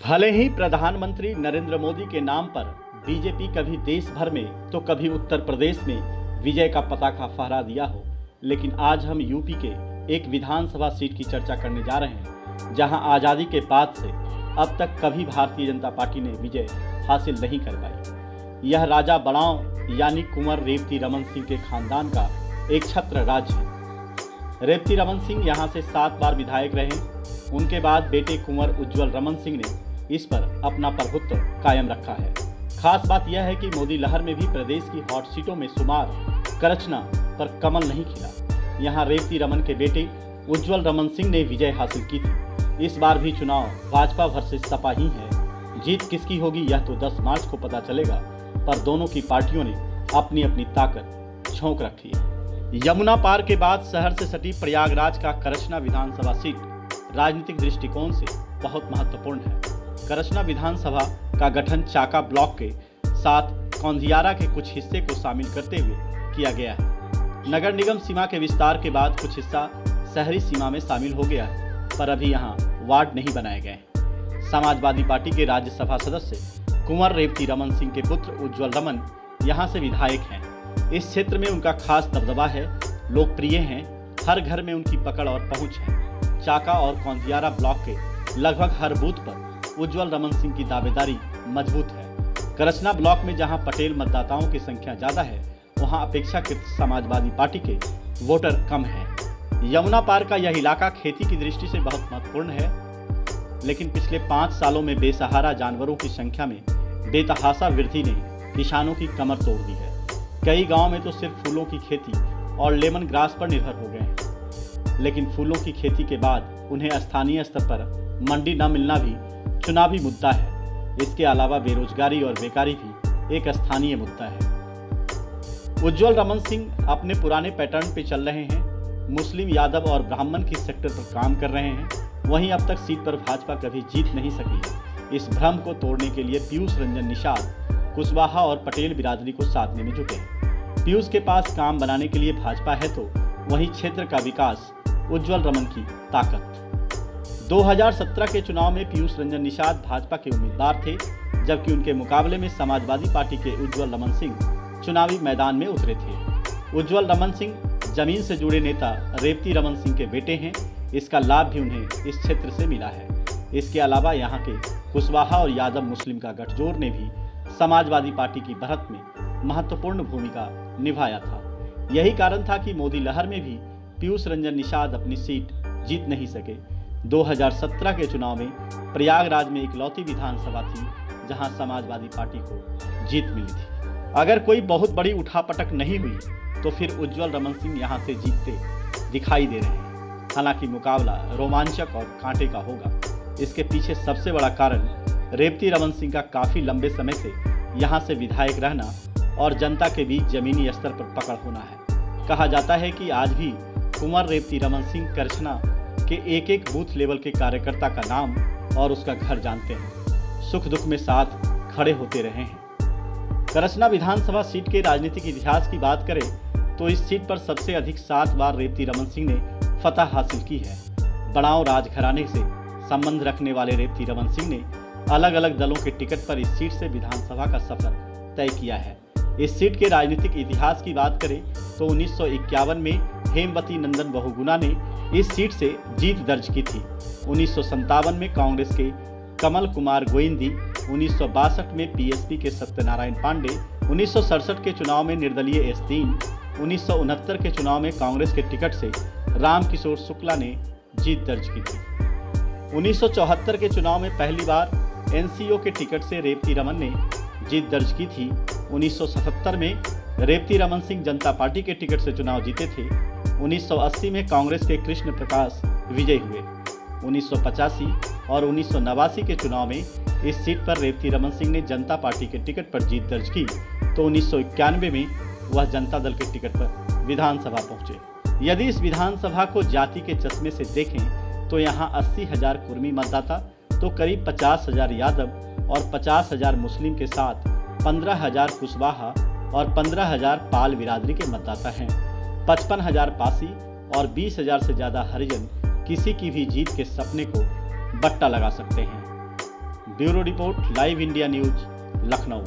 भले ही प्रधानमंत्री नरेंद्र मोदी के नाम पर बीजेपी कभी देश भर में तो कभी उत्तर प्रदेश में विजय का पताका फहरा दिया हो, लेकिन आज हम यूपी के एक विधानसभा सीट की चर्चा करने जा रहे हैं, जहां आज़ादी के बाद से अब तक कभी भारतीय जनता पार्टी ने विजय हासिल नहीं कर पाई। यह राजा बड़ांव यानी कुंवर रेवती रमन सिंह के खानदान का एक छत्र राज्य है। रेवती रमन सिंह यहाँ से 7 बार विधायक रहे। उनके बाद बेटे कुंवर उज्ज्वल रमन सिंह ने इस पर अपना प्रभुत्व कायम रखा है। खास बात यह है कि मोदी लहर में भी प्रदेश की हॉट सीटों में शुमार करछना पर कमल नहीं खिला। यहाँ रेवती रमन के बेटे उज्ज्वल रमन सिंह ने विजय हासिल की थी। इस बार भी चुनाव भाजपा वर्सेस सपा ही है। जीत किसकी होगी यह तो 10 मार्च को पता चलेगा, पर दोनों की पार्टियों ने अपनी अपनी ताकत झोंक रखी है। यमुना पार के बाद शहर से सटी प्रयागराज का करछना विधानसभा सीट राजनीतिक दृष्टिकोण से बहुत महत्वपूर्ण है। करछना विधानसभा का गठन चाका ब्लॉक के साथ कौंधियारा के कुछ हिस्से को शामिल करते हुए किया गया है। नगर निगम सीमा के विस्तार के बाद कुछ हिस्सा शहरी सीमा में शामिल हो गया है, पर अभी यहाँ वार्ड नहीं बनाए गए। समाजवादी पार्टी के राज्यसभा सदस्य कुंवर रेवती रमन सिंह के पुत्र उज्ज्वल रमन यहाँ से विधायक हैं। इस क्षेत्र में उनका खास दबदबा है, लोकप्रिय हैं, हर घर में उनकी पकड़ और पहुंच है। चाका और कौंधियारा ब्लॉक के लगभग हर बूथ पर उज्ज्वल रमन सिंह की दावेदारी मजबूत है। करछना ब्लॉक में जहां पटेल मतदाताओं की संख्या ज्यादा है, वहां अपेक्षाकृत समाजवादी पार्टी के वोटर कम हैं। यमुना पार का यह इलाका खेती की दृष्टि से बहुत महत्वपूर्ण है, लेकिन पिछले 5 सालों में बेसहारा जानवरों की संख्या में बेतहाशा वृद्धि ने किसानों की कमर तोड़ दी है। कई गाँव में तो सिर्फ फूलों की खेती और लेमन ग्रास पर निर्भर हो गए हैं, लेकिन फूलों की खेती के बाद उन्हें स्थानीय स्तर पर मंडी न मिलना भी चुनावी मुद्दा है। इसके अलावा बेरोजगारी और बेकारी भी एक स्थानीय मुद्दा है। उज्ज्वल रमन सिंह अपने पुराने पैटर्न पे चल रहे हैं। मुस्लिम, यादव और ब्राह्मण की सेक्टर पर काम कर रहे हैं। वहीं अब तक सीट पर भाजपा कभी जीत नहीं सकी है। इस भ्रम को तोड़ने के लिए पीयूष रंजन निषाद कुशवाहा और पटेल बिरादरी को साधने में जुटे हैं। पीयूष के पास काम बनाने के लिए भाजपा है, तो वहीं क्षेत्र का विकास उज्ज्वल रमन की ताकत। 2017 के चुनाव में पीयूष रंजन निषाद भाजपा के उम्मीदवार थे, जबकि उनके मुकाबले में समाजवादी पार्टी के उज्ज्वल रमन सिंह चुनावी मैदान में उतरे थे। उज्ज्वल रमन सिंह जमीन से जुड़े नेता रेवती रमन सिंह के बेटे हैं। इसका लाभ भी उन्हें इस क्षेत्र से मिला है। इसके अलावा यहाँ के कुशवाहा और यादव मुस्लिम का गठजोड़ ने भी समाजवादी पार्टी की बढ़त में महत्वपूर्ण भूमिका निभाया था। यही कारण था कि मोदी लहर में भी पीयूष रंजन निषाद अपनी सीट जीत नहीं सके। 2017 के चुनाव में प्रयागराज में इकलौती विधानसभा थी जहां समाजवादी पार्टी को जीत मिली थी। अगर कोई बहुत बड़ी उठापटक नहीं हुई तो फिर उज्ज्वल रमन सिंह यहां से जीतते दिखाई दे रहे हैं। हालांकि मुकाबला रोमांचक और कांटे का होगा। इसके पीछे सबसे बड़ा कारण रेवती रमन सिंह का काफी लंबे समय से यहां से विधायक रहना और जनता के बीच जमीनी स्तर पर पकड़ होना है। कहा जाता है कि आज भी कुंवर रेवती रमन सिंह करछना के एक बूथ लेवल के कार्यकर्ता का नाम और उसका घर जानते हैं। सुख दुख में साथ खड़े होते रहे हैं। करछना विधानसभा सीट के राजनीतिक इतिहास की बात करें तो इस सीट पर सबसे अधिक 7 बार रेवती रमन सिंह ने फतह हासिल की है। बड़ांव राजघराने से संबंध रखने वाले रेवती रमन सिंह ने अलग अलग दलों के टिकट पर इस सीट से विधानसभा का सफर तय किया है। इस सीट के राजनीतिक इतिहास की बात करें तो 1951 में हेमवती नंदन बहुगुणा ने इस सीट से जीत दर्ज की थी। 1957 में कांग्रेस के कमल कुमार गोविंदी, 1962 में पीएसपी के सत्यनारायण पांडे, 1967 के चुनाव में निर्दलीय एस दीन, 1969 के चुनाव में कांग्रेस के टिकट से रामकिशोर शुक्ला ने जीत दर्ज की थी। 1974 के चुनाव में पहली बार एनसीओ के टिकट से रेवती रमन ने जीत दर्ज की थी। 1977 में रेवती रमन सिंह जनता पार्टी के टिकट से चुनाव जीते थे। 1980 में कांग्रेस के कृष्ण प्रकाश विजयी हुए। 1985 और 1989 के चुनाव में इस सीट पर रेवती रमन सिंह ने जनता पार्टी के टिकट पर जीत दर्ज की, तो 1991 में वह जनता दल के टिकट पर विधानसभा पहुंचे। यदि इस विधानसभा को जाति के चश्मे से देखें तो यहाँ 80,000 कुर्मी मतदाता, तो करीब 50,000 यादव और 50,000 मुस्लिम के साथ 15,000 कुशवाहा और 15,000 पाल बिरादरी के मतदाता हैं। 55,000 पासी और 20,000 से ज़्यादा हरिजन किसी की भी जीत के सपने को बट्टा लगा सकते हैं। Bureau report, live India news, Lucknow.